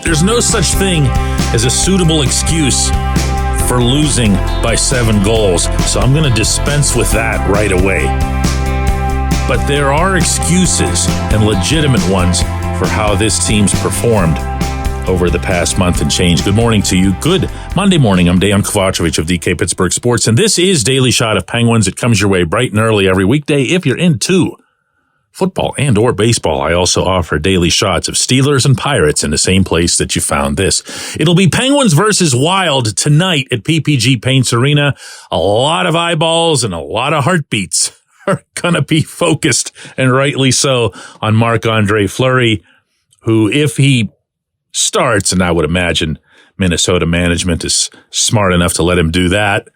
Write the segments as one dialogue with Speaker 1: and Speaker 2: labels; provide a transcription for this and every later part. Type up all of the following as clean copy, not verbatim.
Speaker 1: There's no such thing as a suitable excuse for losing by 7 goals, so I'm going to dispense with that right away. But there are excuses, and legitimate ones, for how this team's performed over the past month and change. Good morning to you. Good Monday morning. I'm Dejan Kovacevic of DK Pittsburgh Sports, and this is Daily Shot of Penguins. It comes your way bright and early every weekday. If you're into football and or baseball, I also offer daily shots of Steelers and Pirates in the same place that you found this. It'll be Penguins versus Wild tonight at PPG Paints Arena. A lot of eyeballs and a lot of heartbeats are going to be focused, and rightly so, on Marc-Andre Fleury, who, if he starts, and I would imagine Minnesota management is smart enough to let him do that,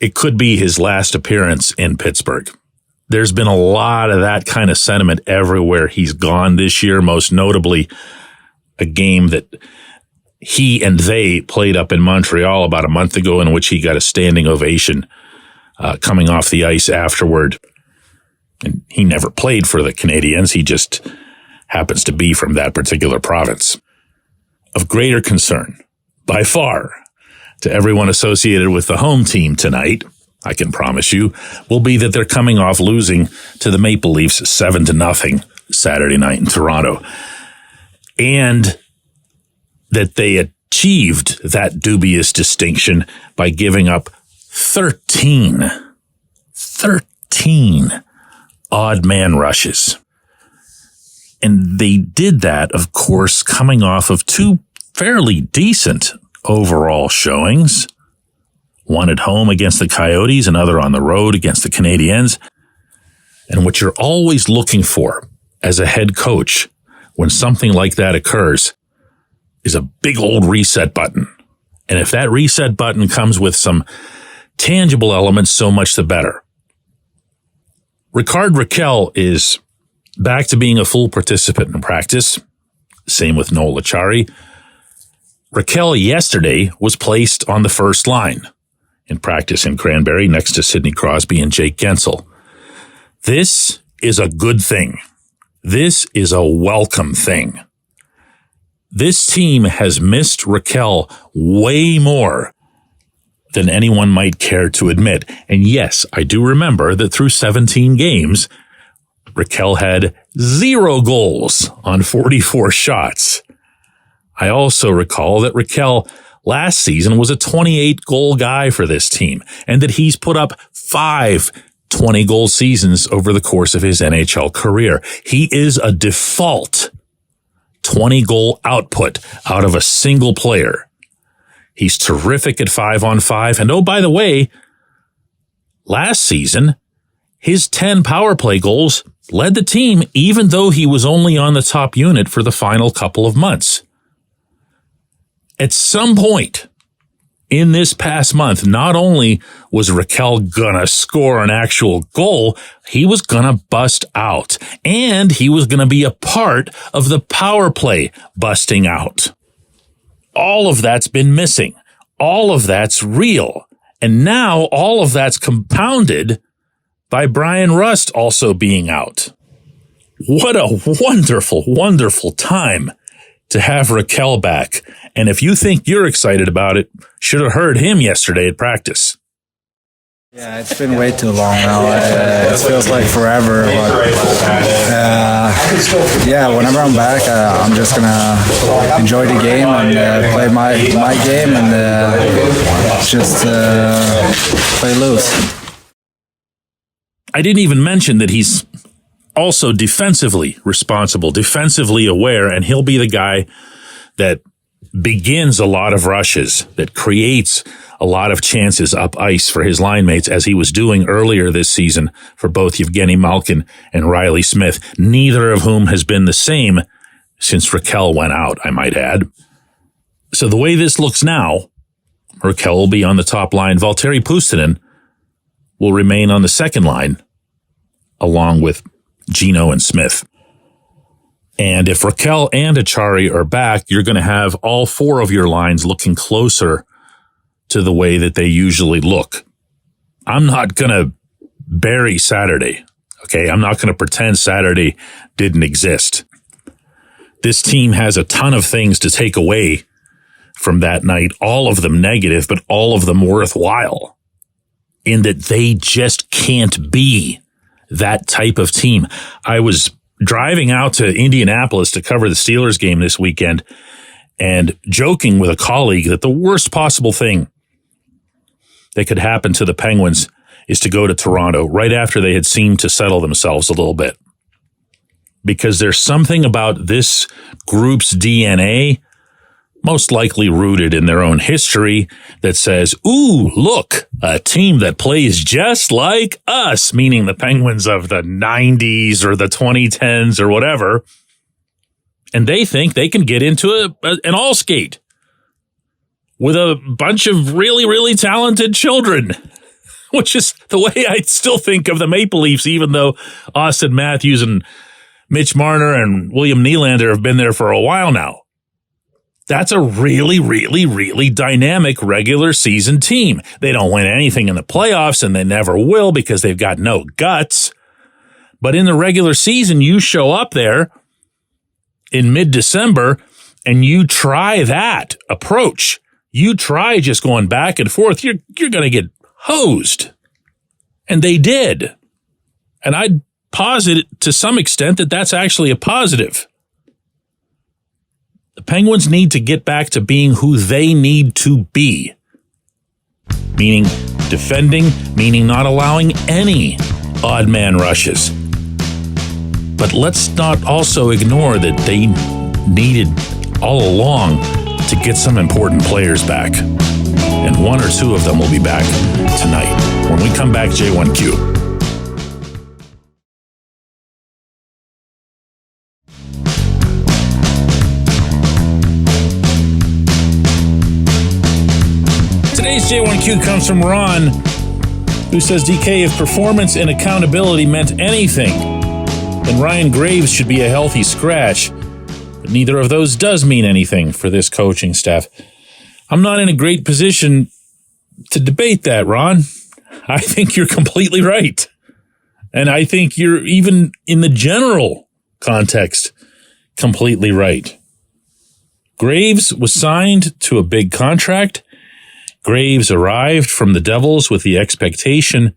Speaker 1: it could be his last appearance in Pittsburgh. There's been a lot of that kind of sentiment everywhere he's gone this year, most notably a game that he and they played up in Montreal about a month ago, in which he got a standing ovation coming off the ice afterward. And he never played for the Canadiens. He just happens to be from that particular province. Of greater concern, by far, to everyone associated with the home team tonight, I can promise you, will be that they're coming off losing to the Maple Leafs 7-0 Saturday night in Toronto. And that they achieved that dubious distinction by giving up 13 odd man rushes. And they did that, of course, coming off of 2 fairly decent overall showings. One at home against the Coyotes, another on the road against the Canadiens. And what you're always looking for as a head coach when something like that occurs is a big old reset button. And if that reset button comes with some tangible elements, so much the better. Rickard Rakell is back to being a full participant in practice. Same with Noel Acciari. Rakell yesterday was placed on the first line in practice in Cranberry next to Sidney Crosby and Jake Gensel. This is a good thing. This is a welcome thing. This team has missed Rakell way more than anyone might care to admit. And yes, I do remember that through 17 games, Rakell had 0 goals on 44 shots. I also recall that Rakell last season was a 28-goal guy for this team, and that he's put up 5 20-goal seasons over the course of his NHL career. He is a default 20-goal output out of a single player. He's terrific at 5-on-5. And oh, by the way, last season, his 10 power play goals led the team, even though he was only on the top unit for the final couple of months. At some point in this past month, not only was Rakell gonna score an actual goal, he was gonna bust out, and he was gonna be a part of the power play busting out. All of that's been missing. All of that's real. And now all of that's compounded by Brian Rust also being out. What a wonderful, wonderful time to have Rakell back. And if you think you're excited about it, should have heard him yesterday at practice.
Speaker 2: Yeah, it's been way too long now. It feels like forever. But, yeah, whenever I'm back, I'm just going to enjoy the game and play my game and just play loose.
Speaker 1: I didn't even mention that he's also defensively responsible, defensively aware, and he'll be the guy that begins a lot of rushes, that creates a lot of chances up ice for his line mates, as he was doing earlier this season for both Evgeny Malkin and Riley Smith, neither of whom has been the same since Rakell went out, I might add. So the way this looks now, Rakell will be on the top line. Valtteri Puustinen will remain on the second line, along with Gino and Smith. And if Rakell and Acciari are back, you're going to have all 4 of your lines looking closer to the way that they usually look. I'm not going to bury Saturday, okay? I'm not going to pretend Saturday didn't exist. this team has a ton of things to take away from that night, all of them negative, but all of them worthwhile, in that they just can't be that type of team. I was driving out to Indianapolis to cover the Steelers game this weekend and joking with a colleague that the worst possible thing that could happen to the Penguins is to go to Toronto right after they had seemed to settle themselves a little bit. Because there's something about this group's DNA, most likely rooted in their own history, that says, ooh, look, a team that plays just like us, meaning the Penguins of the 90s or the 2010s or whatever. And they think they can get into an all-skate with a bunch of really, really talented children, which is the way I still think of the Maple Leafs, even though Austin Matthews and Mitch Marner and William Nylander have been there for a while now. That's a really, really, really dynamic regular season team. They don't win anything in the playoffs, and they never will because they've got no guts. But in the regular season, you show up there in mid-December and you try that approach. You try just going back and forth. You're going to get hosed. And they did. And I'd posit to some extent that that's actually a positive. The Penguins need to get back to being who they need to be. Meaning defending, meaning not allowing any odd man rushes. But let's not also ignore that they needed all along to get some important players back. And one or two of them will be back tonight. When we come back, J1Q. Today's J1Q comes from Ron, who says, DK, if performance and accountability meant anything, then Ryan Graves should be a healthy scratch. But neither of those does mean anything for this coaching staff. I'm not in a great position to debate that, Ron. I think you're completely right. And I think you're, even in the general context, completely right. Graves was signed to a big contract. Graves arrived from the Devils with the expectation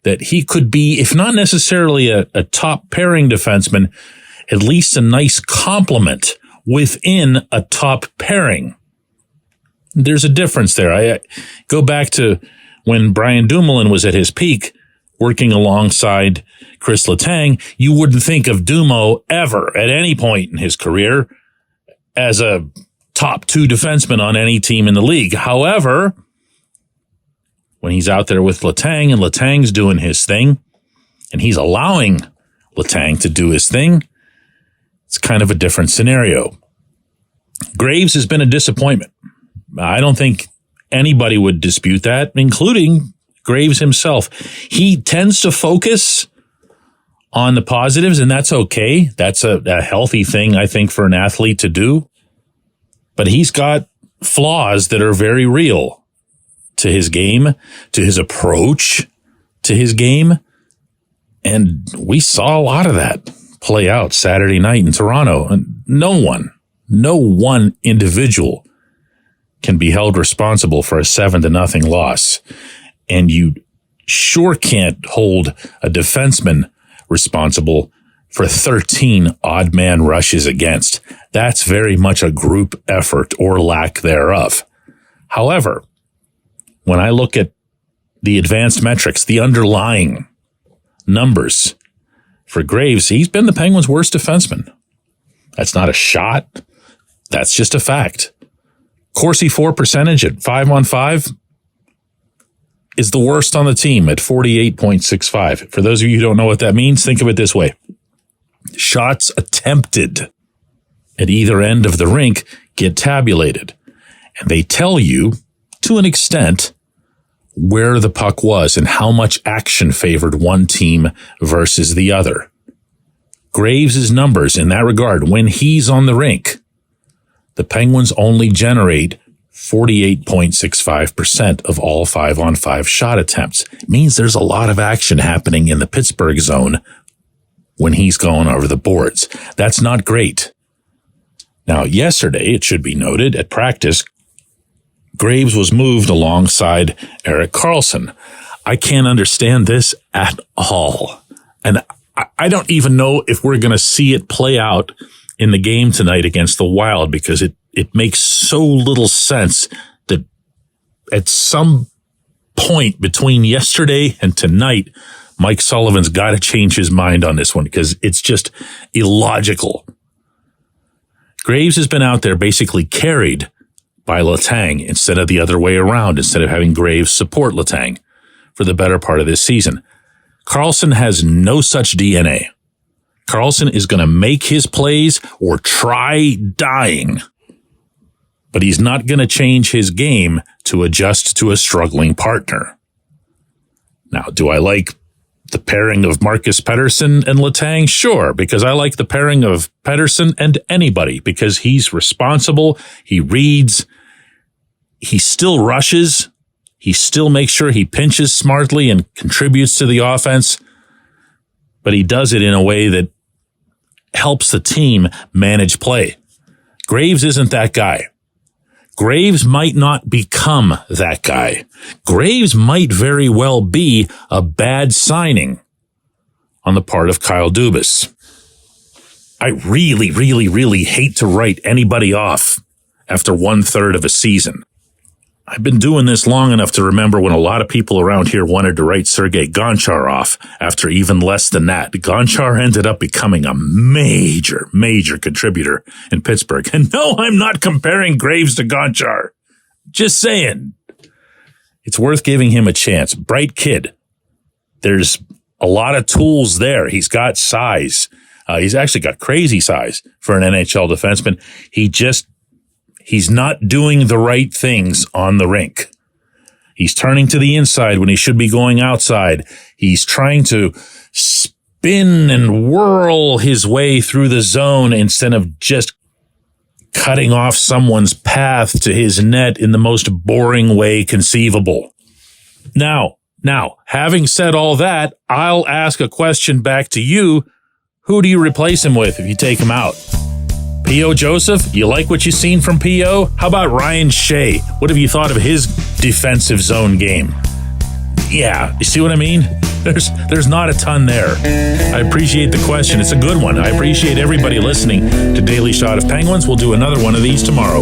Speaker 1: that he could be, if not necessarily a top pairing defenseman, at least a nice complement within a top pairing. There's a difference there. I go back to when Brian Dumoulin was at his peak, working alongside Chris Letang. You wouldn't think of Dumo ever at any point in his career as a top two defenseman on any team in the league. However, when he's out there with Letang and Letang's doing his thing and he's allowing Letang to do his thing, it's kind of a different scenario. Graves has been a disappointment. I don't think anybody would dispute that, including Graves himself. He tends to focus on the positives, and that's okay. That's a healthy thing, I think, for an athlete to do. But he's got flaws that are very real to his game, to his approach to his game. And we saw a lot of that play out Saturday night in Toronto. And no one individual can be held responsible for a 7-0 loss. And you sure can't hold a defenseman responsible for 13 odd man rushes against. That's very much a group effort or lack thereof. However, when I look at the advanced metrics, the underlying numbers for Graves, he's been the Penguins' worst defenseman. That's not a shot. That's just a fact. Corsi for percentage at 5-on-5 is the worst on the team at 48.65. For those of you who don't know what that means, think of it this way. Shots attempted at either end of the rink get tabulated. And they tell you, to an extent, where the puck was and how much action favored one team versus the other. Graves' numbers in that regard, when he's on the rink, the Penguins only generate 48.65% of all 5-on-5 shot attempts. It means there's a lot of action happening in the Pittsburgh zone when he's going over the boards. That's not great. Now, yesterday, it should be noted, at practice, Graves was moved alongside Erik Karlsson. I can't understand this at all. And I don't even know if we're going to see it play out in the game tonight against the Wild, because it makes so little sense that at some point between yesterday and tonight, Mike Sullivan's got to change his mind on this one, because it's just illogical. Graves has been out there basically carried by Letang instead of the other way around, instead of having Graves support Letang for the better part of this season. Karlsson has no such DNA. Karlsson is going to make his plays or try dying, but he's not going to change his game to adjust to a struggling partner. Now, do I like the pairing of Marcus Pettersson and Letang? Sure, because I like the pairing of Pettersson and anybody, because he's responsible, he reads, he still rushes, he still makes sure he pinches smartly and contributes to the offense, but he does it in a way that helps the team manage play. Graves isn't that guy. Graves might not become that guy. Graves might very well be a bad signing on the part of Kyle Dubas. I really, really, really hate to write anybody off after 1/3 of a season. I've been doing this long enough to remember when a lot of people around here wanted to write Sergei Gonchar off after even less than that. Gonchar ended up becoming a major, major contributor in Pittsburgh. And no, I'm not comparing Graves to Gonchar. Just saying. It's worth giving him a chance. Bright kid. There's a lot of tools there. He's got size. He's actually got crazy size for an NHL defenseman. He's not doing the right things on the rink. He's turning to the inside when he should be going outside. He's trying to spin and whirl his way through the zone instead of just cutting off someone's path to his net in the most boring way conceivable. Now, having said all that, I'll ask a question back to you. Who do you replace him with if you take him out? P.O. Joseph, you like what you've seen from P.O.? How about Ryan Shea? What have you thought of his defensive zone game? Yeah, you see what I mean? There's not a ton there. I appreciate the question. It's a good one. I appreciate everybody listening to Daily Shot of Penguins. We'll do another one of these tomorrow.